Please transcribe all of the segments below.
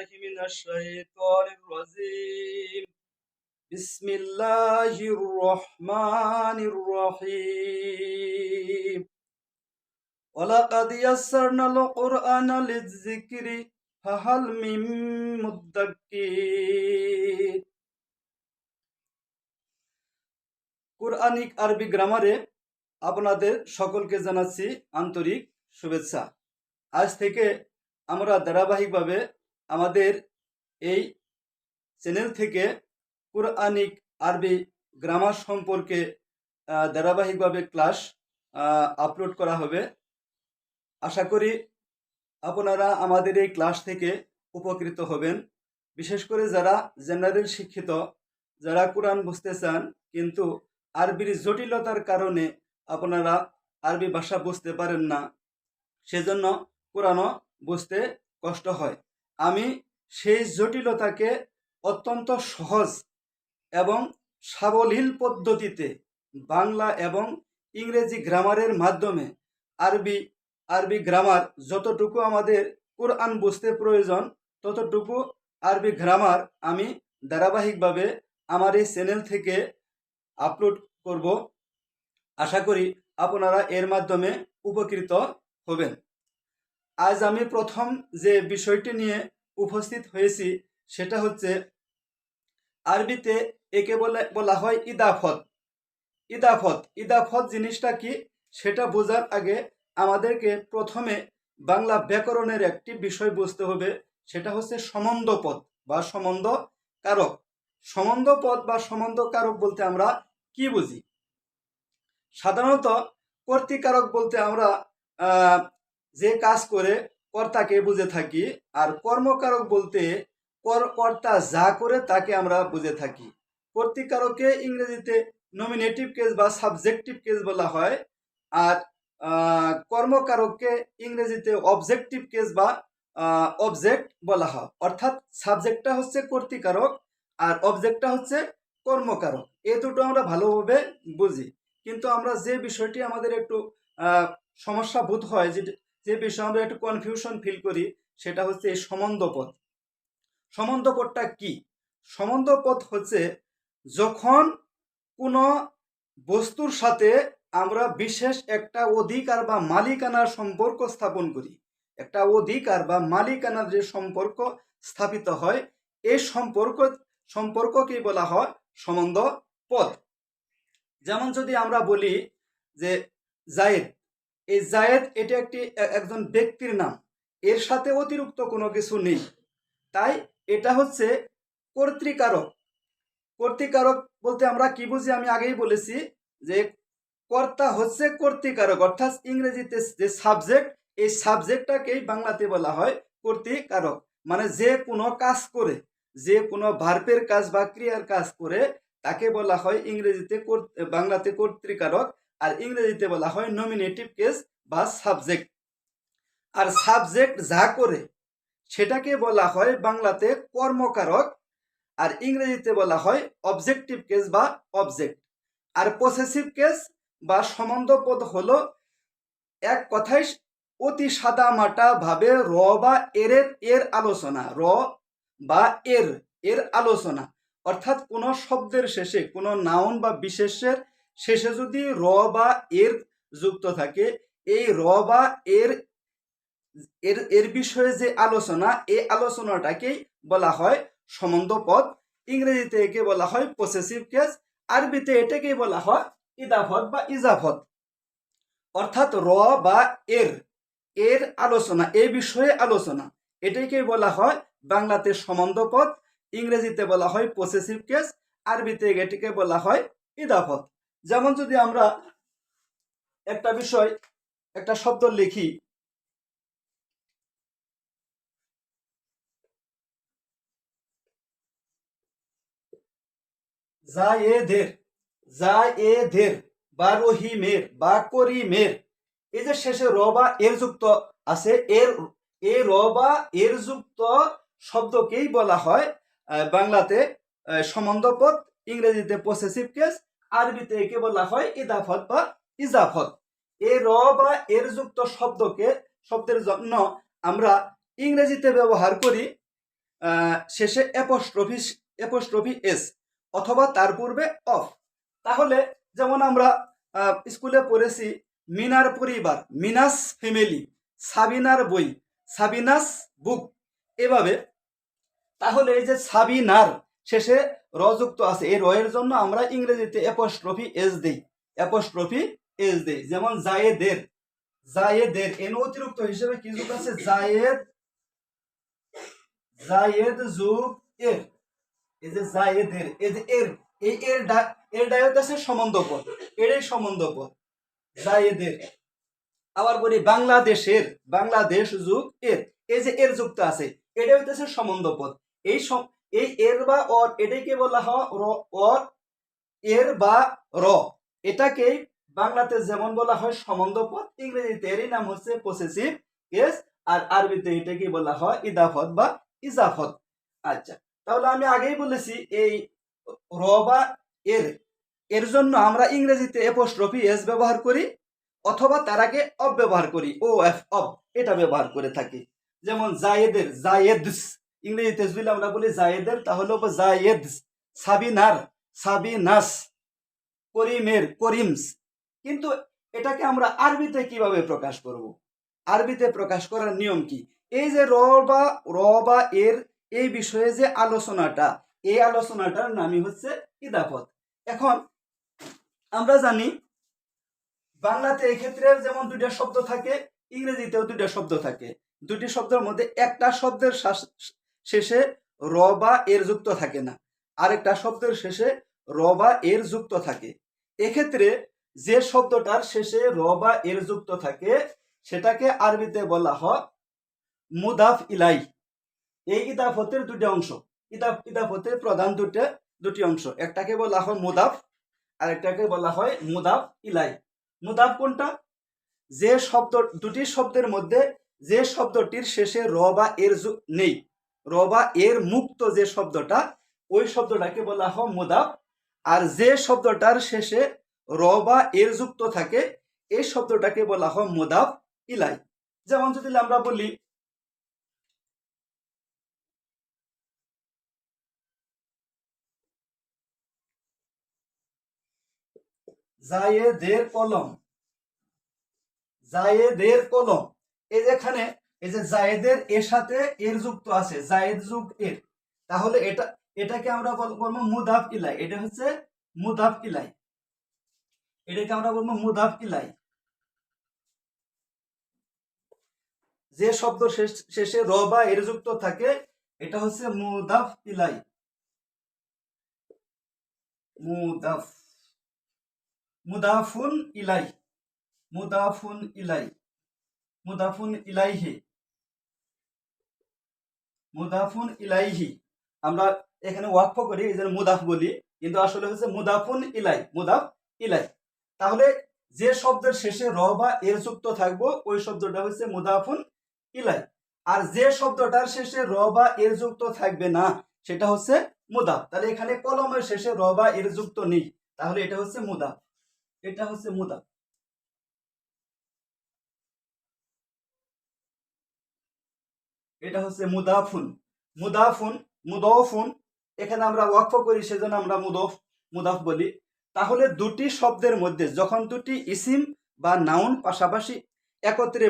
بالله من الشيطان الرجيم. بسم الله الرحمن الرحيم. ولقد يسرنا القرآن للذكر فهل من مدكر. Quranic আরবি গ্রামারে আপনাদের সকলকে জানাচ্ছি আন্তরিক শুভেচ্ছা। আজ থেকে আমরা ধারাবাহিকভাবে আমাদের এই চ্যানেল থেকে কুরআনিক আরবি গ্রামার সম্পর্কে ধারাবাহিকভাবে ক্লাস আপলোড করা হবে। আশা করি আপনারা আমাদের এই ক্লাস থেকে উপকৃত হবেন। বিশেষ করে যারা জেনারেল শিক্ষিত, যারা কোরআন বুঝতে চান কিন্তু আরবির জটিলতার কারণে আপনারা আরবি ভাষা বুঝতে পারেন না, সেজন্য কোরআনও বুঝতে কষ্ট হয়। আমি সেই জটিলতাকে অত্যন্ত সহজ এবং সাবলীল পদ্ধতিতে বাংলা এবং ইংরেজি গ্রামারের মাধ্যমে আরবি গ্রামার যতটুকু আমাদের কোরআন বুঝতে প্রয়োজন ততটুকু আরবি গ্রামার আমি ধারাবাহিকভাবে আমার এই চ্যানেল থেকে আপলোড করব। আশা করি আপনারা এর মাধ্যমে উপকৃত হবেন। আজ আমি প্রথম যে বিষয়টি নিয়ে উপস্থিত হয়েছি সেটা হচ্ছে আরবিতে একে বলা হয় ইদাফত। ইদাফত জিনিসটা কি সেটা বোঝার আগে আমাদেরকে প্রথমে বাংলা ব্যাকরণের একটি বিষয় বুঝতে হবে, সেটা হচ্ছে সম্বন্ধপদ বা সম্বন্ধ কারক। সম্বন্ধপদ বা সম্বন্ধ কারক বলতে আমরা কি বুঝি? সাধারণত কর্তৃকারক বলতে আমরা যে কাজ করে কর্তাকে বুঝে থাকি, আর কর্মকারক বলতে কর্তা যা করে তাকে আমরা বুঝে থাকি। কর্তৃকারকে ইংরেজিতে নমিনেটিভ কেস বা সাবজেক্টিভ কেস বলা হয়, আর কর্মকারককে ইংরেজিতে অবজেক্টিভ কেস বা অবজেক্ট বলা হয়। অর্থাৎ সাবজেক্টটা হচ্ছে কর্তৃকারক আর অবজেক্টটা হচ্ছে কর্মকারক। এই দুটো আমরা ভালোভাবে বুঝি, কিন্তু আমরা যে বিষয়টি আমাদের একটু সমস্যা বোধ হয়, যে বিষয়ে আমরা একটু কনফিউশন ফিল করি, সেটা হচ্ছে এই সম্বন্ধপদ। সম্বন্ধপদটা কি? সম্বন্ধপদ হচ্ছে যখন কোনো বস্তুর সাথে আমরা বিশেষ একটা অধিকার বা মালিকানার সম্পর্ক স্থাপন করি। একটা অধিকার বা মালিকানার যে সম্পর্ক স্থাপিত হয়, এই সম্পর্ককেই বলা হয় সম্বন্ধপদ। যেমন যদি আমরা বলি যে জায়েদ, এই জায়েদ এটা একজন ব্যক্তির নাম, এর সাথে অতিরিক্ত কোনো কিছু নেই, তাই এটা হচ্ছে কর্তৃকারক। কর্তৃকারক বলতে আমরা কি বুঝি? আমি আগেই বলেছি যে কর্তা হচ্ছে কর্তৃকারক, অর্থাৎ ইংরেজিতে যে সাবজেক্ট, এই সাবজেক্টটাকেই বাংলাতে বলা হয় কর্তৃকারক। মানে যে কোনো কাজ করে, যে কোনো ভার্বের কাজ বা ক্রিয়ার কাজ করে তাকে বলা হয় ইংরেজিতে বাংলাতে কর্তৃকারক, আর ইংরেজিতে বলা হয় নমিনেটিভ কেস বা সাবজেক্ট। আর সাবজেক্ট যা করে সেটাকে বলা হয় বাংলাতে কর্মকারক, আর ইংরেজিতে বলা হয় অবজেক্টিভ কেস বা অবজেক্ট। আর পসেসিভ কেস বা সম্বন্ধপদ হলো এক কথায় অতি সাদামাটা ভাবে র বা এর আলোচনা, র বা এর আলোচনা। অর্থাৎ কোনো শব্দের শেষে, কোনো নাউন বা বিশেষের শেষে যদি র বা এর যুক্ত থাকে, এই র বা এর বিষয়ে যে আলোচনা, এই আলোচনাটাকেই বলা হয় সম্বন্ধপদ। ইংরেজিতে একে বলা হয় পসেসিভ কেস, আরবিতে এটাকেই বলা হয় ইদাফত বা ইজাফত। অর্থাৎ র বা এর আলোচনা, এই বিষয়ে আলোচনা, এটাকেই বলা হয় বাংলাতে সম্বন্ধপদ, ইংরেজিতে বলা হয় পসেসিভ কেস, আরবিতে এটাকে বলা হয় ইদাফত। যেমন যদি আমরা একটা বিষয়, একটা শব্দ লিখি, জায়েদের বা রহিমের বা করিমের, এই যে শেষে র বা এর যুক্ত আছে, এই র বা এর যুক্ত শব্দকেই বলা হয় বাংলাতে সম্বন্ধপদ, ইংরেজিতে পসেসিভ কেস, আরবিতে একে বলা হয় ইদাফত বা ইজাফত। এই র বা এর যুক্ত শব্দের জন্য আমরা ইংরেজিতে ব্যবহার করি শেষে অ্যাপোস্ট্রফি এস অথবা তার পূর্বে অফ। তাহলে যেমন আমরা স্কুলে পড়েছি মিনার পরিবার, মিনাস ফ্যামিলি, সাবিনার বই, সাবিনাস বুক, এভাবে। তাহলে এই যে সাবিনার শেষে র যুক্ত আছে, এই র এর জন্য আমরা ইংরেজিতে অ্যাপোস্ট্রফি এস দেই, অ্যাপোস্ট্রফি এস দেই। যেমন জায়েদের, জায়েদের এর অতিরিক্ত হিসেবে কি যুক্ত আছে? জায়েদ, জায়েদ যুগ এর। এই যে জায়েদের, এই যে এর, এই এর ডায়ত আছে সম্বন্ধ পদ, এরই সম্বন্ধ পদ জায়েদের। আবার বলি বাংলাদেশের, বাংলাদেশ যুগ এর, এই যে এর যুক্ত আছে, এটা হইতেছে সম্বন্ধ পদ। এই এর বা অর, এটাকে বলা হয় অর, এর বা র, এটাকে বাংলাতে যেমন বলা হয় সম্বন্ধ পদ, ইংরেজিতে এরই নাম হচ্ছে পসেসিভ কেস, আর আরবিতে এটাকে বলা হয় ইদাফত বা ইজাফত। আচ্ছা, তাহলে আমি আগেই বলেছি এই র বা এর, এর জন্য আমরা ইংরেজিতে অ্যাপোস্ট্রফি এস ব্যবহার করি অথবা তার আগে অফ ব্যবহার করি, ও এফ অফ, এটা ব্যবহার করে থাকি। যেমন জায়েদের, জায়েদস, ইংরেজিতে যদি আমরা বলি জায়েদের তাহলে জায়েদস, সাবিনার, সাবিনাস, করিমের, করিমস। কিন্তু এটাকে আমরা আরবিতে কিভাবে প্রকাশ করব? আরবিতে প্রকাশ করার নিয়ম কি? এই যে র বা এর এই বিষয়ে যে আলোচনাটা, এই আলোচনাটার নামই হচ্ছে ইদাফত। এখন আমরা জানি বাংলাতে এই ক্ষেত্রে যেমন দুইটা শব্দ থাকে, ইংরেজিতেও দুইটা শব্দ থাকে। দুটি শব্দের মধ্যে একটা শব্দের শেষে র বা এর যুক্ত থাকে না, আরেকটা শব্দের শেষে র বা এর যুক্ত থাকে। এক্ষেত্রে যে শব্দটার শেষে র বা এর যুক্ত থাকে সেটাকে আরবিতে বলা হয় মুদাফ ইলাই। এই ইদাফতের দুটি অংশ, ইদাফতের প্রধান দুটি অংশ, একটাকে বলা হয় মুদাফ, আরেকটাকে বলা হয় মুদাফ ইলাই। মুদাফ কোনটা? যে শব্দ, দুটি শব্দের মধ্যে যে শব্দটির শেষে র বা এর নেই, র বা এর মুক্ত যে শব্দটা, ওই শব্দটাকে বলা হয় মুদাফ। আর যে শব্দটার শেষে র বা এর যুক্ত থাকে এই শব্দটাকে বলা হয় মুদাফ ইলাই। যেমন যদি আমরা বলি জায়েদের কলম, জায়েদের কলম, এই যেখানে এই যে জায়েদের এর সাথে এর যুক্ত আছে, জায়েদ যুগ এর, তাহলে এটাকে আমরা বলবো মুদাফ ইলাই। এটা হচ্ছে মুদাফ ইলাই, এটাকে আমরা বলবো মুদাফ ইলাই। যে শব্দ শেষে র বা এর যুক্ত থাকে এটা হচ্ছে মুদাফ ইলাই, মুদাফ, মুদাফুন ইলাই, মুদাফুন ইলাই, মুদাফুন ইলাইহি, মুদাফুন ইলাইহি। আমরা এখানে ওয়াকফ করি এই জন্য মুদাফ বলি, কিন্তু আসলে হচ্ছে মুদাফুন ইলাই, মুদাফ ইলাই। তাহলে যে শব্দের শেষে র বা এর যুক্ত থাকবো ওই শব্দটা হচ্ছে মুদাফুন ইলাই। আর যে শব্দটার শেষে র বা এর যুক্ত থাকবে না সেটা হচ্ছে মুদাফ। তাহলে এখানে কলমের শেষে র বা এর যুক্ত নেই, তাহলে এটা হচ্ছে মুদাফ, এটা হচ্ছে মুদাফ। এটা হচ্ছে মুদাফুন, মুদাফুন, মুদফুন। এখানে আমরা ওয়াকফ করি সেজন্য আমরা মুদফ বলি। তাহলে দুটি শব্দের মধ্যে যখন দুটি ইসিম বা নাউন পাশাপাশি একত্রে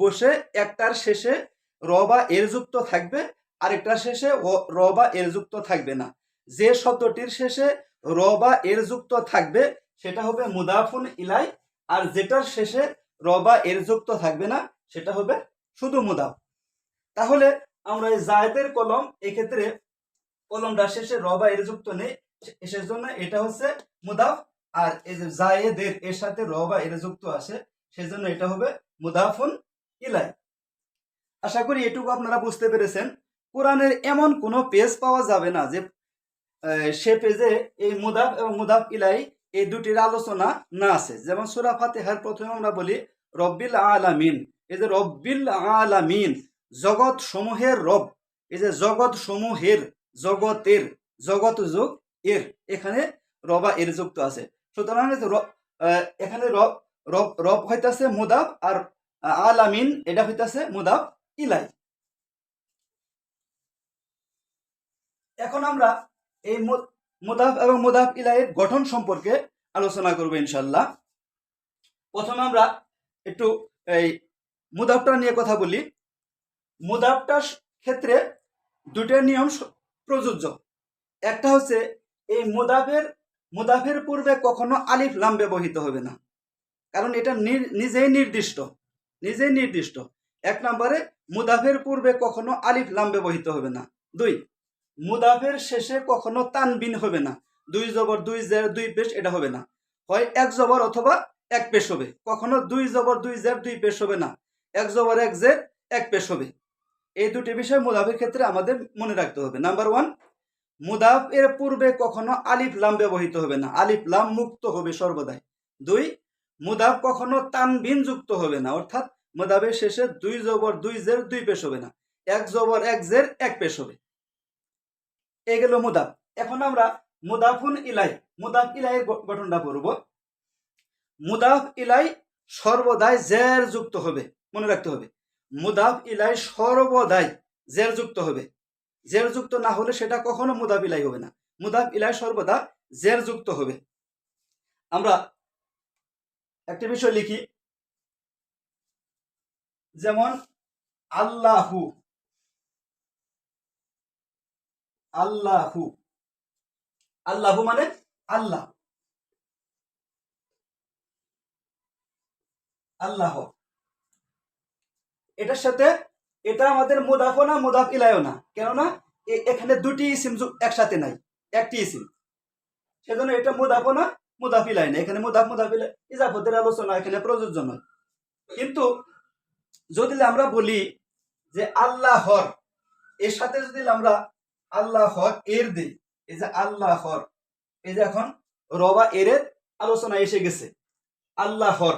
বসে একটার শেষে র বা এর যুক্ত থাকবে, আরেকটার শেষে র বা এর যুক্ত থাকবে না। যে শব্দটির শেষে র বা এর যুক্ত থাকবে সেটা হবে মুদাফুন ইলাই, আর যেটার শেষে র বা এর যুক্ত থাকবে না সেটা হবে শুধু মুদাফ। তাহলে আমরা এই জায়েদের কলম, এক্ষেত্রে কলমটা শেষে র বা এর যুক্ত নেই, সেজন্য এটা হচ্ছে মুদাফ। আর এই যে জায়েদের এর সাথে র বা এর যুক্ত আছে সেজন্য এটা হবে মুদাফুন ইলাই। আশা করি এটুকু আপনারা বুঝতে পেরেছেন। কোরআনের এমন কোনো পেজ পাওয়া যাবে না যে সে পেজে এই মুদাফ এবং মুদাফ ইলাই এই দুটির আলোচনা না আছে। যেমন সূরা ফাতিহার প্রথমে আমরা বলি রব্বিল আলামিন, এই যে রব্বিল আলামিন জগৎ সমূহের রব, এই যে জগৎ সমূহের, জগতের, জগৎ যোগ এর, এখানে রবা এর যুক্ত আছে। সুতরাং এখানে রব রব রব হইতাছে মুদাফ, আর আলামিন এটা হইতাছে মুদাফ ইলাই। এখন আমরা এই মুদাফ এবং মুদাফ ইলাইহির গঠন সম্পর্কে আলোচনা করব ইনশাআল্লাহ। প্রথমে আমরা একটু এই মুদাফটা নিয়ে কথা বলি। মুদাফটার ক্ষেত্রে দুটো নিয়ম প্রযোজ্য। একটা হচ্ছে এই মুদাফের পূর্বে কখনো আলিফ লাম ব্যবহৃত হবে না, কারণ এটা নিজেই নির্দিষ্ট। এক নম্বরে মুদাফের পূর্বে কখনো আলিফ লাম ব্যবহৃত হবে না। দুই, মুদাফের শেষে কখনো তানবিন হবে না, দুই জবর দুই জের দুই পেশ, এটা হবে না। হয় এক জবর অথবা এক পেশ হবে, কখনো দুই জবর দুই জের দুই পেশ হবে না, এক জবর এক জের এক পেশ হবে। এই দুটি বিষয় মুদাফের ক্ষেত্রে আমাদের মনে রাখতে হবে। নাম্বার ওয়ান, মুদাফ এর পূর্বে কখনো আলিফ লাম ব্যবহৃত হবে না, আলিফ লাম মুক্ত হবে সর্বদাই। দুই, মুদাফ কখনো তানবিন যুক্ত হবে না, অর্থাৎ মুদাফের শেষে দুই জবর দুই জের দুই পেশ হবে না, এক জবর এক জের এক পেশ হবে। এই গেল মুদাফ। এখন আমরা মুদাফুন ইলাই, মুদাফ ইলাইয়ের গঠনটা পড়ব। মুদাফ ইলাই সর্বদাই জের যুক্ত হবে, মনে রাখতে হবে। মুদাফ ইলাই সর্বদাই জের যুক্ত হবে, জের যুক্ত না হলে সেটা কখনো মুদাফ ইলাই হবে না। মুদাফ ইলাই সর্বদা জের যুক্ত হবে। আমরা একটা বিষয় লিখি, যেমন আল্লাহু, আল্লাহু, আল্লাহু মানে আল্লাহ, আল্লাহ। এটার সাথে এটা আমাদের মুদাফও না মুদাফ ইলাইও না, কেননা এখানে দুটি ইসিম একসাথে নাই, একটি ইসিম, সেজন্য এটা মুদাফও না মুদাফ ইলাই না। এখানে মুদাফ মুদাফ ইলাই ইজাফতের আলোচনা এখানে প্রযোজ্য নয়। কিন্তু যদি আমরা বলি যে আল্লাহর, এর সাথে যদি আমরা আল্লাহর এর দিই, এই যে আল্লাহর, এই যে এখন রবা এর আলোচনা এসে গেছে। আল্লাহর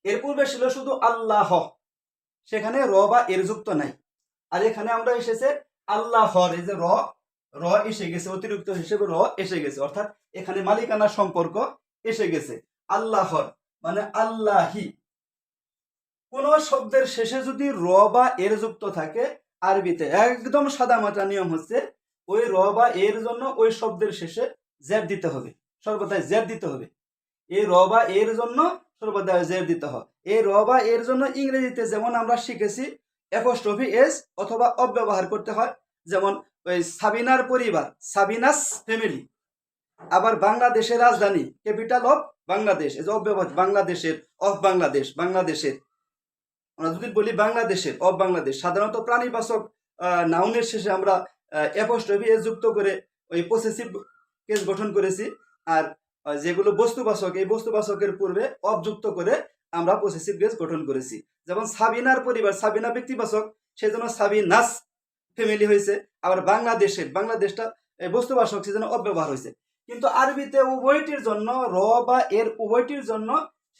এর পূর্বে ছিল শুধু আল্লাহ, সেখানে র বা এর যুক্ত নাই। আর এখানে আমরা এসেছে আল্লাহর, এই যে র এসে গেছে, অতিরিক্ত হিসেবে র এসে গেছে, অর্থাৎ এখানে মালিকানার সম্পর্ক এসে গেছে। আল্লাহর মানে আল্লাহি। কোন শব্দের শেষে যদি র বা এর যুক্ত থাকে, আরবিতে একদম সাদা মাটা নিয়ম হচ্ছে ওই র বা এর জন্য ওই শব্দের শেষে জের দিতে হবে, সর্বদাই জের দিতে হবে। এই র বা এর জন্য সর্বদাই জের দিতে হয়। এই র বা এর জন্য ইংরেজিতে যেমন আমরা শিখেছি অ্যাপোস্ট্রফি এস অথবা অব ব্যবহার করতে হয়, যেমন ওই সাবিনার পরিবার, সাবিনাস ফ্যামিলি। আবার বাংলাদেশের রাজধানী, ক্যাপিটাল অফ বাংলাদেশ, এই যে অব ব্যবহার, বাংলাদেশের, অফ বাংলাদেশ, বাংলাদেশের। আমরা যদি বলি বাংলাদেশের, অফ বাংলাদেশ, সাধারণত প্রাণীবাচক নাউনের শেষে আমরা অ্যাপোস্ট্রফি এস যুক্ত করে ওই পসেসিভ কেস গঠন করেছি। আর যেগুলো বস্তুবাচক, এই বস্তুবাচকের পূর্বে অবযুক্ত করে আমরা পসেসিভ কেস গঠন করেছি। যেমন সাবিনার পরিবার, সাবিনা ব্যক্তিবাচক, সেজন্য সাবিনাস ফ্যামিলি হয়েছে। আবার বাংলাদেশের, বাংলাদেশটা বস্তুবাচক, সেজন্য অব্যবহার হয়েছে। কিন্তু আরবিতে উভয়টির জন্য র বা এর উভয়টির জন্য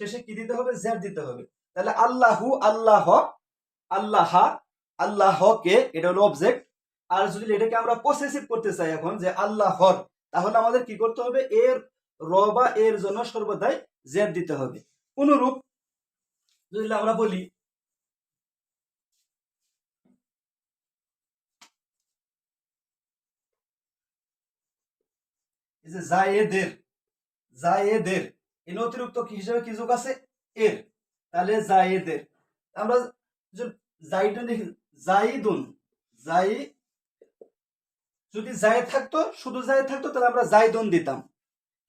শেষে কি দিতে হবে? জের দিতে হবে। তাহলে আল্লাহু, আল্লাহ, আল্লাহ, আল্লাহকে, এটা হলো অবজেক্ট। আর যদি এটাকে আমরা পসেসিভ করতে চাই এখন যে আল্লাহর, তাহলে আমাদের কি করতে হবে? এর র বা এর জন্য সর্বদাই জের দিতে হবে। অনুরূপ যদি আমরা বলি এই যে জায়েদের, জায়েদের এর অতিরিক্ত কি হিসেবে কি যোগ আছে? এর। তাহলে জায়েদের আমরা জাইদুন দেখি, জাইদুন, জাই, যদি জায়েদ থাকতো, শুধু জায়েদ থাকতো, তাহলে আমরা জাইদুন দিতাম।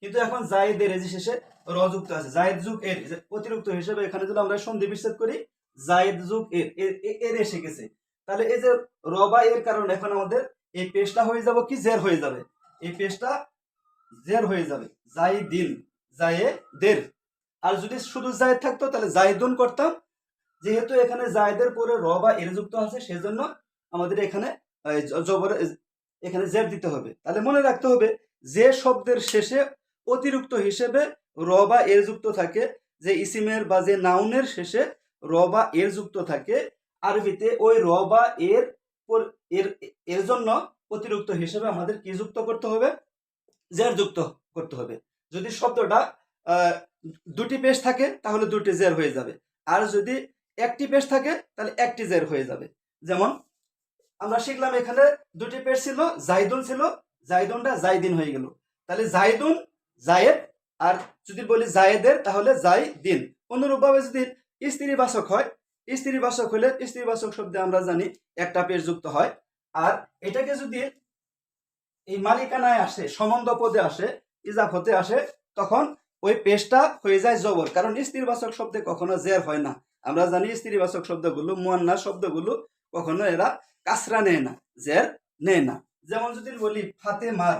কিন্তু এখন জায়েদের এই যে শেষে র যুক্ত আছে, জায়েদ যুগ এর, অতিরিক্ত হিসেবে এখানে যদি আমরা সন্ধি বিচ্ছেদ করি, জায়েদ যুগ এর, এর এসে গেছে। তাহলে এই যে র বা এর কারণে এখন আমাদের এই পেশটা হয়ে যাবে কি? জের হয়ে যাবে। এই পেশটা জের হয়ে যাবে, জাইদিন, জায়েদের। আর যদি শুধু জায়েদ থাকতো তাহলে জাইদুন করতাম। যেহেতু এখানে জায়েদের পরে র বা এর যুক্ত আছে, সেজন্য আমাদের এখানে জবর, এখানে জের দিতে হবে। তাহলে মনে রাখতে হবে যে শব্দের শেষে অতিরিক্ত হিসেবে র বা এর যুক্ত থাকে, যে ইসিমের বা যে নাউনের শেষে র বা এর যুক্ত থাকে, আরবিতে ওই র বা এর এর জন্য অতিরিক্ত হিসেবে আমাদের কি যুক্ত করতে হবে? জের যুক্ত করতে হবে। যদি শব্দটা দুটি পেশ থাকে তাহলে দুটি জের হয়ে যাবে, আর যদি একটি পেশ থাকে তাহলে একটি জের হয়ে যাবে। যেমন আমরা শিখলাম এখানে দুটি পেশ ছিল, জাইদুন ছিল, জাইদুনটা জাইদিন হয়ে গেল। তাহলে জাইদুন জায়েদ, আর যদি বলি জায়েদের তাহলে জাইদিন। অনুরূপভাবে যদি স্ত্রীবাচক হয়, স্ত্রীবাচক হলে স্ত্রীবাচক শব্দে আমরা জানি একটা পেশ যুক্ত হয়। আর এটাকে যদি এই মালিকানায় আসে, সম্বন্ধ পদে আসে, ইজাফতে আসে, তখন ওই পেশটা হয়ে যায় জবর, কারণ স্ত্রীবাচক শব্দে কখনো জের হয় না। আমরা জানি স্ত্রীবাচক শব্দগুলো, মুয়ান্নাস শব্দগুলো কখনো এরা কাসরা নেয় না, জের নেয় না। যেমন যদি বলি ফাতেমার,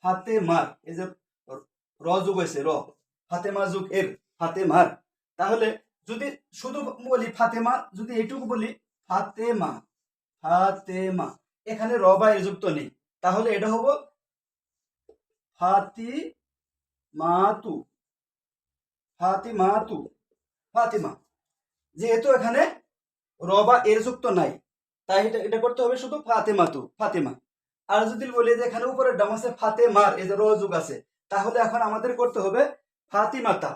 ফাতেমার, এই যে র যুগ হয়েছে, র ফাতেমা যুগ এর, ফাতেমার। তাহলে যদি শুধু বলি ফাতেমা, যদি এইটুকু বলি ফাতেমা, ফাতেমা, এখানে র বা এর যুক্ত নেই, তাহলে এটা হবো ফাতিমাতু, ফাতিমাতু, ফাতিমা। যেহেতু এখানে র বা এর যুক্ত নাই, তাই এটা করতে হবে শুধু ফাতেমাতু, ফাতিমা। আর যদি বলি যে এখানে উপরে ডাম আছে ফাতেমার, এই যে র যুগ আছে, তাহলে এখন আমাদের করতে হবে ফাতিমাতা,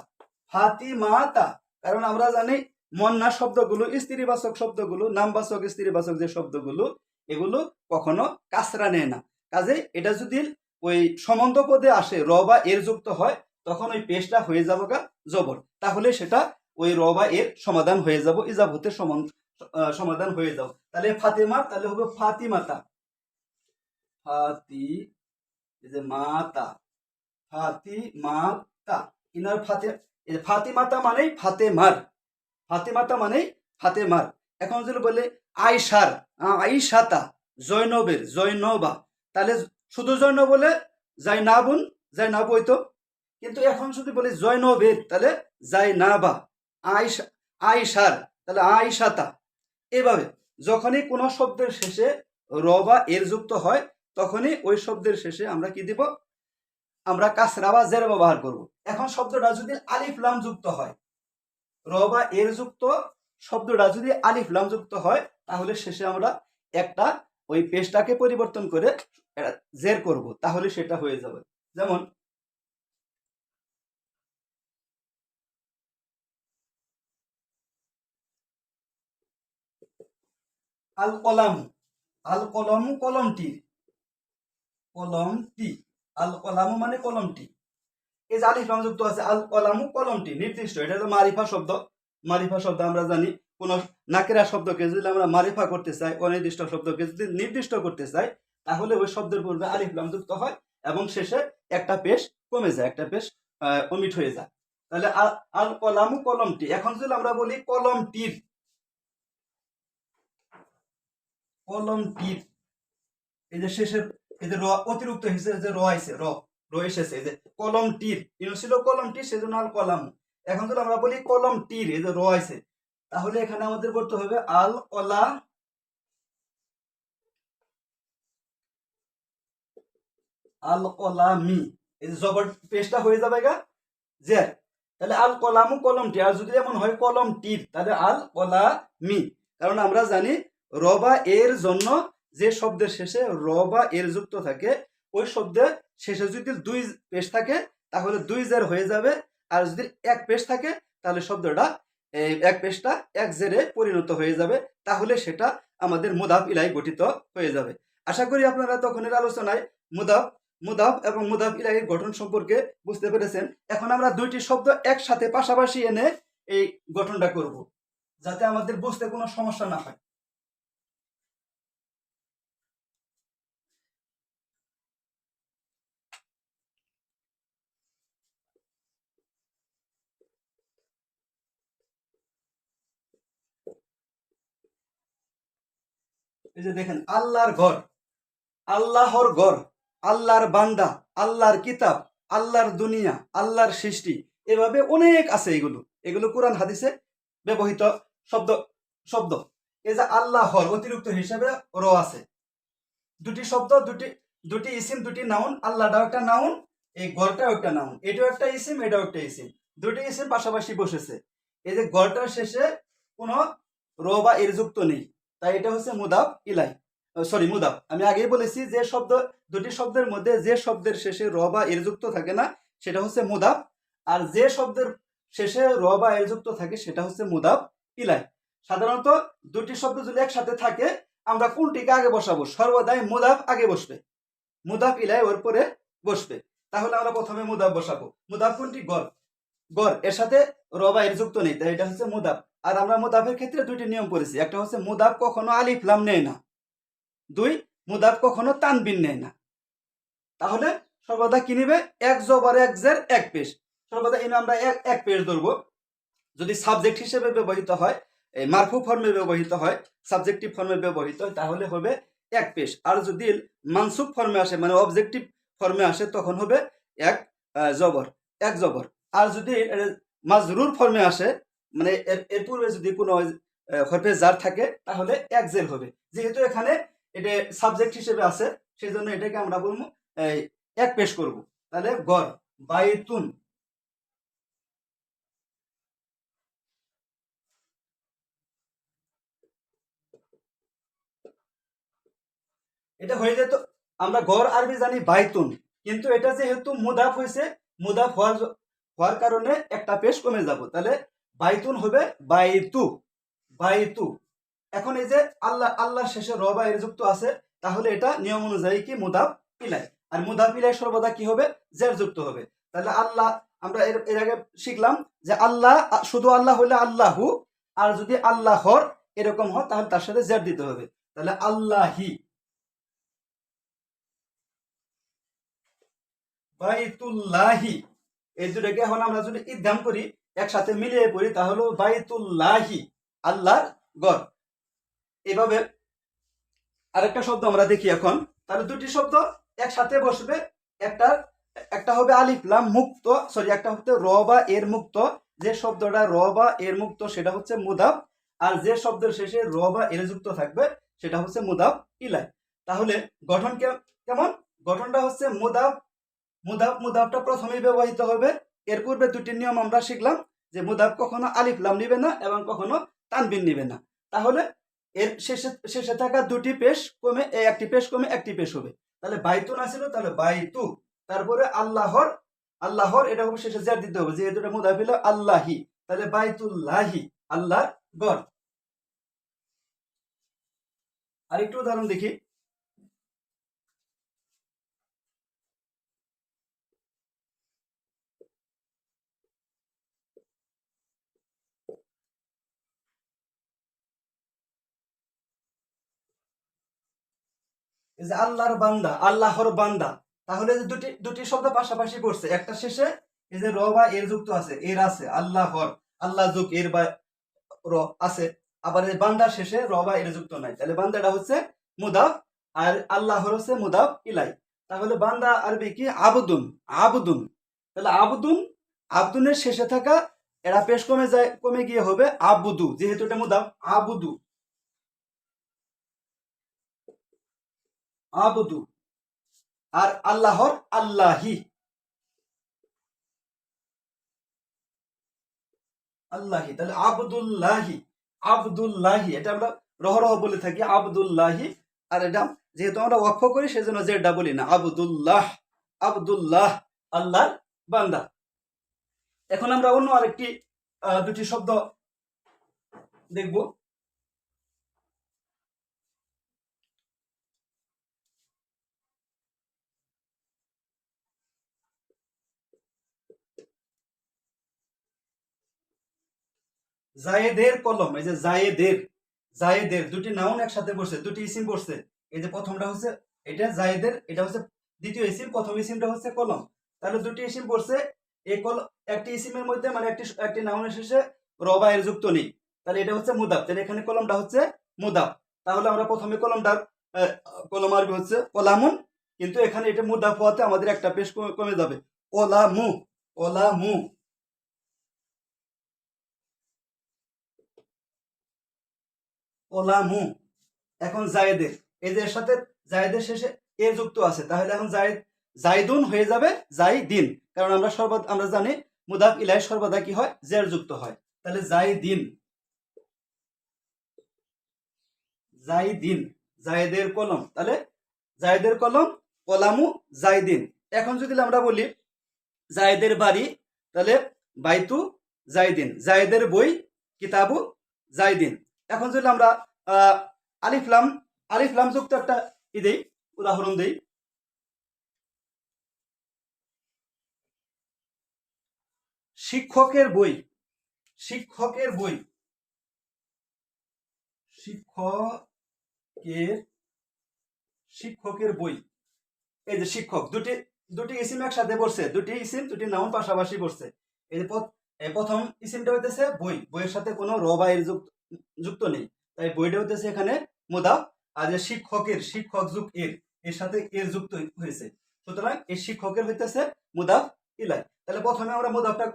ফাতিমাতা। কারণ আমরা জানি মন্না শব্দগুলো, স্ত্রীবাচক শব্দগুলো, নামবাচক স্ত্রীবাচক যে শব্দগুলো, এগুলো কখনো কাসরা নেয় না। কাজে এটা যদি ওই সম্বন্ধ পদে আসে, র বা এর যুক্ত হয়, তখন ওই পেশটা হয়ে যাবো গা জবর, তাহলে সেটা ওই র বা এর সমাধান হয়ে যাব, ইজাবতের সমাধান হয়ে যাও। তাহলে ফাতেমা তাহলে হবে ফাতিমাতা, ফাতি, এই যে মাতা, ফাতিমাতা, ইনার ফাতে, ফাতিমাতা মানেই ফাতেমার, ফাতিমাতা মানেই ফাতেমার। এখন যদি বলে আয়সার, আইসাতা, জৈনবের, জৈনবা, তাহলে শুধু জৈন বলে জাইনাবুন, জাইনাব হইতো, কিন্তু এখন যদি বলি জৈনবের, তাহলে জাইনাবা, আইসা, আইসার, তাহলে আইসাতা। এভাবে যখনই কোনো শব্দের শেষে র বা এর যুক্ত হয়, তখনই ওই শব্দের শেষে আমরা কি দিব, আমরা কাসরা বা জের ব্যবহার করব। এখন শব্দটা যদি আলিফ লাম যুক্ত হয়, র বা এর যুক্ত শব্দটা যদি আলিফ লাম যুক্ত হয়, তাহলে শেষে আমরা একটা ওই পেশটাকে পরিবর্তন করে জের করব, তাহলে সেটা হয়ে যাবে। যেমন আল কলামু, আল কলমু কলমটি, কলমটি, আল কলামু মানে কলমটি। এই যে আলিফ লাম যুক্ত আছে, আল কলামু কলমটি, নির্দিষ্ট, এটা হলো মারিফা শব্দ। মারিফা শব্দ আমরা জানি, কোন নাকিরা শব্দকে যদি আমরা মারিফা করতে চাই, অনির্দিষ্ট শব্দকে যদি নির্দিষ্ট করতে চাই, তাহলে ওই শব্দের পূর্বে আলিফ লাম যুক্ত হয় এবং শেষে একটা পেশ কমে যায়, একটা পেশ অমিট হয়ে যায়। তাহলে আল কলামু কলমটি। এখন যদি আমরা বলি কলমটির, কলমটির, এই যে শেষের এই যে র অতিরিক্ত হিসেবে যে র আইছে, র র এসেছে, এই যে কলমটির, ইনো ছিল কলমটির, সেজন্য আল কলাম। এখন যদি আমরা বলি কলমটির, এই যে র আইছে, তাহলে এখানে আমাদের করতে হবে আল কলা, আল কলামি, এই যে জবর পেশটা হয়ে যাবে গা জের। তাহলে আল কলামু কলমটি। আর যদি এমন হয় কলমটির, তাহলে আল কলামি। কারণ আমরা জানি র বা এর জন্য যে শব্দের শেষে র বা এর যুক্ত থাকে, ওই শব্দের শেষে যদি দুই পেশ থাকে, তাহলে দুই জের হয়ে যাবে। আর যদি এক পেশ থাকে, তাহলে শব্দটা এক পেশটা এক জেরে পরিণত হয়ে যাবে, তাহলে সেটা আমাদের মুদাফ ইলাই গঠিত হয়ে যাবে। আশা করি আপনারা তখনের আলোচনায় মুদাফ, মুদাফ এবং মুদাফ ইলাহির গঠন সম্পর্কে বুঝতে পেরেছেন। এখন আমরা দুইটি শব্দ একসাথে পাশাপাশি এনে এই গঠনটা করব, যাতে আমাদের বুঝতে কোনো সমস্যা না হয়। এই যে দেখেন, আল্লাহর ঘর, আল্লাহর ঘর, আল্লাহর বান্দা, আল্লাহর কিতাব, আল্লাহর দুনিয়া, আল্লাহর সৃষ্টি, এভাবে অনেক আছে। এগুলো এগুলো কোরআন হাদিসে ব্যবহৃত শব্দ, শব্দ। এই যে আল্লাহর অতিরিক্ত হিসেবে র আছে, দুটি শব্দ, দুটি দুটি ইসিম, দুটি নাউন। আল্লাহটাও একটা নাউন, এই ঘরটাও একটা নাউন, এটাও একটা ইসিম, এটাও একটা ইসিম, দুটি ইসিম পাশাপাশি বসেছে। এই যে ঘরটার শেষে কোনো র বা এর যুক্ত নেই, তাই এটা হচ্ছে মুদাফ ইলাই, সরি মুদাফ। আমি আগেই বলেছি যে শব্দ, দুটি শব্দের মধ্যে যে শব্দের শেষে র বা এর যুক্ত থাকে না, সেটা হচ্ছে মুদাফ। আর যে শব্দের শেষে র বা এর যুক্ত থাকে, সেটা হচ্ছে মুদাফ ইলাই। সাধারণত দুটি শব্দ যদি একসাথে থাকে, আমরা কোনটিকে আগে বসাবো? সর্বদাই মুদাফ আগে বসবে, মুদাফ ইলাই ওর পরে বসবে। তাহলে আমরা প্রথমে মুদাফ বসাবো। মুদাফ কোনটি? গর। গর এর সাথে রবা এর যুক্ত নেই, তাই এটা হচ্ছে মুদাফ। আর আমরা মুদাফের ক্ষেত্রে দুইটি নিয়ম পড়েছি, একটা হচ্ছে মুদাফ কখনো আলিফ লাম নেয় না, দুই মুদাফ কখনো তানবিন নেয় না। তাহলে সর্বদা কি নিবে? এক জবর এক জের এক পেশ। সর্বদা এনে আমরা এক পেশ ধরবো। যদি সাবজেক্ট হিসেবে ব্যবহৃত হয়, মারফু ফর্মে ব্যবহৃত হয়, সাবজেক্টিভ ফর্মে ব্যবহৃত হয়, তাহলে হবে এক পেশ। আর যদি মানসুব ফর্মে আসে, মানে অবজেক্টিভ ফর্মে আসে, তখন হবে এক জবর, এক জবর। আর যদি মাজরুর ফর্মে আসে, মানে এর পূর্বে যদি কোনো হরফে জার থাকে, তাহলে এক জের হবে। যেহেতু এখানে এটা সাবজেক্ট হিসেবে আছে, সেই জন্য এটাকে আমরা বলবো এক পেশ করব। তাহলে গর বাইতুন, এটা হয়ে যেত। আমরা গড় আরবি জানি বাইতুন, কিন্তু এটা যেহেতু মুদাফ হয়েছে, মুদাফ হওয়ার কারণে একটা পেশ কমে যাব। তাহলে বাইতুন হবে বাইতু, বাইতু। এখন এই যে আল্লাহ, আল্লাহ শেষে রবা এর যুক্ত আছে, তাহলে এটা নিয়ম অনুযায়ী কি মুদাফ ইলাই। আর মুদাফ ইলাই সর্বদা কি হবে? জের যুক্ত হবে। তাহলে আল্লাহ, আমরা এর আগে শিখলাম যে আল্লাহ, শুধু আল্লাহ হলে আল্লাহু, আর যদি আল্লাহর এরকম হয় তাহলে তার সাথে জের দিতে হবে। তাহলে আল্লাহি, বাইতুল্লাহি। এই দুটাকে এখন আমরা যদি ইদগাম করি, একসাথে মিলিয়ে পড়ি, তাহলে বাইতুল্লাহি, আল্লাহর ঘর। এভাবে আরেকটা শব্দ আমরা দেখি এখন। তাহলে দুটি শব্দ একসাথে বসবে, একটা একটা হবে আলিফ লাম মুক্ত, সরি, একটা হচ্ছে র বা এর মুক্ত। যে শব্দটা র বা এর মুক্ত সেটা হচ্ছে মুদাফ, আর যে শব্দের শেষে র বা এর যুক্ত থাকবে সেটা হচ্ছে মুদাফ ইলাই। তাহলে গঠন কেমন? গঠনটা হচ্ছে মুদাফ, মুদাফটা প্রথমেই ব্যবহৃত হবে। এর পূর্বে দুটি নিয়ম আমরা শিখলাম, যে মুদাফ কখনো আলিফ লাম নিবে না এবং কখনো তানবিন নিবে না। তাহলে এর শেষে থাকা দুটি পেশ কমে একটি পেশ কমে একটি পেশ হবে। তাহলে বাইতুন আসিল, তাহলে বাইতু। তারপরে আল্লাহর, আল্লাহর এটা হবে শেষে জের দিতে হবে, যেহেতু এটা মুদাফ হলো আল্লাহি। তাহলে বাইতুল্লাহি, আল্লাহর ঘর। আরেকটু উদাহরণ দেখি। এই যে আল্লাহর বান্দা, আল্লাহর বান্দা, তাহলে যে দুটি দুটি শব্দ পাশাপাশি পড়ছে, একটা শেষে এই যে র বা এর যুক্ত আছে, এর আছে, আল্লাহর, আল্লাহ যুগ এর বা র আছে। আবার এই বান্দার শেষে র বা এর যুক্ত নাই, তাহলে বান্দাটা হচ্ছে মুদাফ, আর আল্লাহর হচ্ছে মুদাফ ইলাই। তাহলে বান্দা আরবি কি? আবুদুন, আবুদুন। তাহলে আবুদুন, আবদুনের শেষে থাকা এরা পেশ কমে যায়, কমে গিয়ে হবে আবুদু, যেহেতু এটা মুদাফ, আবুদু, আবুদু। আর আল্লাহর আল্লাহি, আল্লাহি। তাহলে আবদুল্লাহি, আবদুল্লাহি, এটা আমরা রহ বলে থাকি, আবদুল্লাহি। আর এটা যেহেতু আমরা ওয়াকফ করি, সেজন্য যেটা বলি না, আবদুল্লাহ, আবদুল্লাহ, আল্লাহর বান্দা। এখন আমরা অন্য আরেকটি দুটি শব্দ দেখব। জায়েদের কলম, এই যে জায়েদের, জায়েদের দুটি নাউন একসাথে পড়ছে, দুটি ইসিম পড়ছে। এই যে প্রথমটা হচ্ছে এটা জায়েদের, এটা হচ্ছে দ্বিতীয় ইসিম, প্রথম ইসিমটা হচ্ছে কলম। তাহলে দুটি ইসিম পড়ছে। এই একটি ইসিমের মধ্যে, মানে একটি নাউনের শেষে রবা এর যুক্ত নেই, তাহলে এটা হচ্ছে মুদাফ। তাহলে এখানে কলমটা হচ্ছে মুদাফ। তাহলে আমরা প্রথমে কলমটার কলম আরবি হচ্ছে কলামুন, কিন্তু এখানে এটা মুদাফ হওয়াতে আমাদের একটা পেশ কমে যাবে, ওলামু, ওলামু, ওলামু। এখন জায়েদের, এই যে এর সাথে জায়েদের শেষে এ যুক্ত আছে, তাহলে এখন জাইদুন হয়ে যাবে জাইদিন, কারণ আমরা জানি মুদাফ ইলাই সর্বদা কি হয়? জের যুক্ত হয়। তাহলে জাইদিন, জাইদিন, জায়েদের কলম। তাহলে জায়েদের কলম, কলামু, জাইদিন। এখন যদি আমরা বলি জায়েদের বাড়ি, তাহলে বাইতু জাইদিন, জায়েদের বই কিতাবু জাইদিন। এখন যদি আমরা আলিফলাম আলিফ লাম যুক্ত একটা দেই, উদাহরণ দেই। শিক্ষকের বই, শিক্ষকের বই, শিক্ষকের, শিক্ষকের বই। এই যে শিক্ষক, দুটি দুটি ইসিম একসাথে পড়ছে, দুটি ইসিম দুটি নাউন পাশাপাশি পড়ছে। এই যে প্রথম ইসিমটা হইতেছে বই, বইয়ের সাথে কোনো র বা এর যুক্ত নেই, তাই বইটা হইতেছে এখানে মুদাফ। আর যে শিক্ষকের, শিক্ষক যুগ এর সাথে এর যুক্ত হয়েছে, সুতরাং এই শিক্ষকের হইতেছে মুদাফ ইলাই। তাহলে প্রথমে আমরা মুদাফটা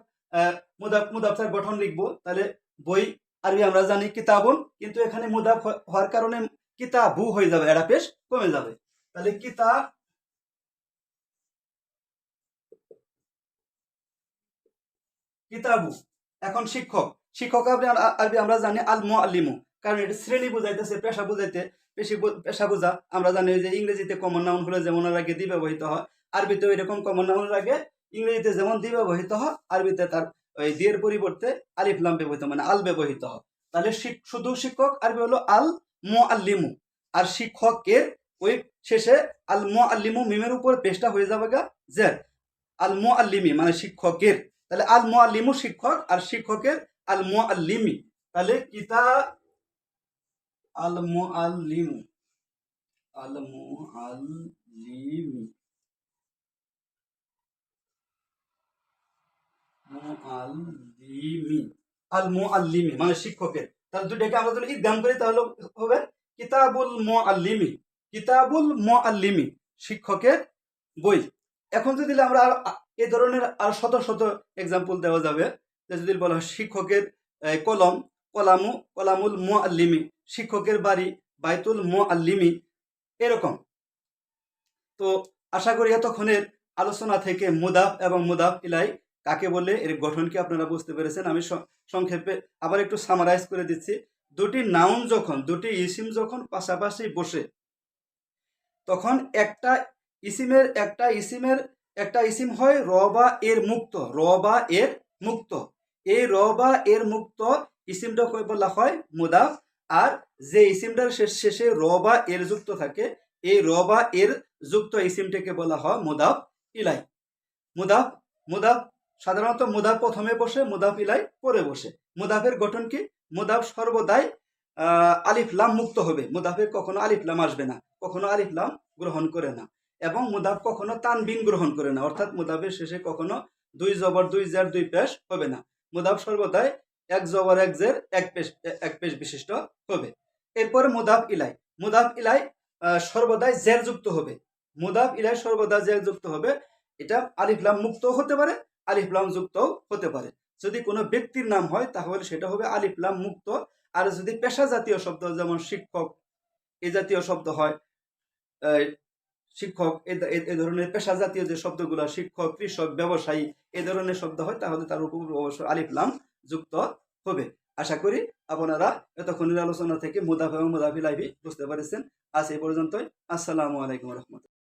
মুদাফটার গঠন লিখবো। তাহলে বই আরবি আমরা জানি কিতাবুন, কিন্তু এখানে মুদাফ হওয়ার কারণে কিতাবু হয়ে যাবে, এটা পেশ কমে যাবে। তাহলে কিতাবু। এখন শিক্ষক, শিক্ষক আরবি আমরা জানি আল মুআল্লিমু, কারণ এটা শ্রেণী বুঝাইতেছে, পেশা বুঝাইতে, পেশা বোঝা। আমরা জানি যে ইংরেজিতে কমন নাউন হলে যেমন এর আগে দি ব্যবহৃত হয়, আরবিতেও এরকম কমন নাউনের আগে ইংরেজিতে যেমন দি ব্যবহৃত হয়, আরবিতে তার ওই দিয়ের পরিবর্তে আলিফ লাম ব্যবহৃত, মানে আল ব্যবহৃত হয়। তাহলে শুধু শিক্ষক আরবি হলো আল মুআল্লিমু, আর শিক্ষকের ওই শেষে আল মুআল্লিমু মিমের উপর পেশটা হয়ে যাবে গা জের, আল মুআল্লিমি মানে শিক্ষকের। তাহলে আল মুআল্লিমু শিক্ষক, আর শিক্ষকের আল মুআল্লিমি। তাহলে আল মুআল্লিমু, আল মুআল্লিমি, মুআল্লিমি, আল মুআল্লিমি মানে শিক্ষকের। তাহলে দুটাকে আমরা যদি ইদগাম করি তাহলে হবে কিতাবুল মুআল্লিমি, কিতাবুল মুআল্লিমি শিক্ষকের বই। এখন যদি আমরা এই ধরনের আর শত শত এক্সাম্পল দেওয়া যাবে, যদি বলা হয় শিক্ষকের কলম, কলামুল মুআল্লিমি, শিক্ষকের বাড়ি বাইতুল মুআল্লিমি, এরকম। তো আশা করি এতক্ষণের আলোচনা থেকে মুদাফ এবং মুদাফ ইলাই কাকে বলে এর গঠন কি আপনারা বুঝতে পেরেছেন। আমি সংক্ষেপে আবার একটু সামারাইজ করে দিচ্ছি। দুটি নাউন যখন, দুটি ইসিম যখন পাশাপাশি বসে, তখন একটা ইসিম হয় রবা এর মুক্ত, রবা এর মুক্ত। এই রবা এর মুক্ত ইসিমটা বলা হয় মুদাফ। আর যে ইসিমটার শেষে রবা এর যুক্ত থাকে, এই রবা এর যুক্ত ইসিমটাকে বলা হয় মুদাফ ইলাই। মুদাফ সাধারণত মুদাফ প্রথমে বসে, মুদাফ ইলাই পরে বসে। মুদাফের গঠন কি? মুদাফ সর্বদাই আলিফ লাম মুক্ত হবে, মুদাফে কখনো আলিফ লাম আসবে না, কখনো আলিফ লাম গ্রহণ করে না, এবং মুদাফ কখনো তানবিন গ্রহণ করে না, অর্থাৎ মুদাফের শেষে কখনো দুই জবর দুই জের দুই পেশ হবে না। মুদাফ সর্বদাই এক জবর এক জের এক পেশ বিশিষ্ট হবে। এরপরে মুদাফ ইলাই সর্বদাই জের যুক্ত হবে, মুদাফ ইলাই সর্বদা জের যুক্ত হবে। এটা আলিফ লাম মুক্ত হতে পারে, আলিফ লাম যুক্ত হতে পারে। যদি কোনো ব্যক্তির নাম হয় তাহলে সেটা হবে আলিফ লাম মুক্ত। আর যদি পেশা জাতীয় শব্দ, যেমন শিক্ষক এই জাতীয় শব্দ হয়, শিক্ষক এ ধরনের পেশা জাতীয় যে শব্দগুলো, শিক্ষক, কৃষক, ব্যবসায়ী, এ ধরনের শব্দ হয়, তাহলে তার উপর অবশ্যই আলিফ লাম যুক্ত হবে। আশা করি আপনারা এতক্ষণের আলোচনা থেকে মুদাফ এবং মুদাফ ইলাই বুঝতে পেরেছেন। আজ এই পর্যন্তই। আসসালামু আলাইকুম রহমতুল্লাহ।